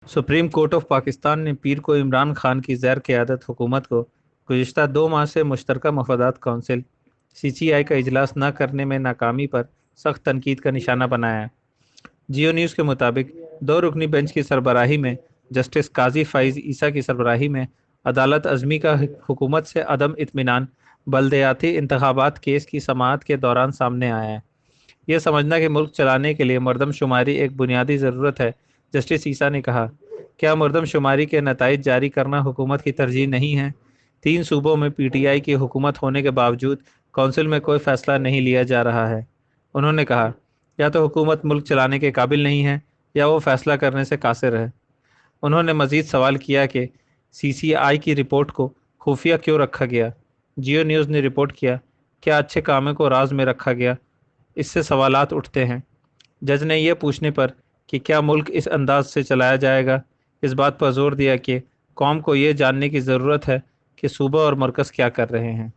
Supreme court of Pakistan ने पीर को इमरान खान की ज़ैर क़यादत हुकूमत को गुज़िश्ता 2 माह से मुश्तरका मफादात कौंसिल (CCI) का इजलास न करने में नाकामी पर सख्त तनकीद का निशाना बनाया है। जियो न्यूज़ के मुताबिक 2 रुकनी बेंच की सरबराही में जस्टिस काजी फ़ाइज़ ईसा की सरबराही में अदालत अज़मी का हुकूमत से अदम इत्मीनान बल्दियाती इंतखाबात केस की समाअत के दौरान सामने आया है। यह समझना कि मुल्क चलाने के लिए मरदमशुमारी एक बुनियादी ज़रूरत है। जस्टिस ईसा ने कहा, क्या मरदमशुमारी के नताइज जारी करना हुकूमत की तरजीह नहीं है? 3 सूबों में PTI की हुकूमत होने के बावजूद कौंसिल में कोई फैसला नहीं लिया जा रहा है। उन्होंने कहा, या तो हुकूमत मुल्क चलाने के काबिल नहीं है या वो फैसला करने से कासिर है। उन्होंने मजीद सवाल किया कि CCI की रिपोर्ट को खुफिया क्यों रखा गया। जियो न्यूज़ ने रिपोर्ट किया, क्या अच्छे कामों को राज में रखा गया? इससे सवालात उठते हैं। जज ने यह पूछने पर कि क्या मुल्क इस अंदाज से चलाया जाएगा, इस बात पर जोर दिया कि कौम को यह जानने की ज़रूरत है कि सूबा और मरकज़ क्या कर रहे हैं।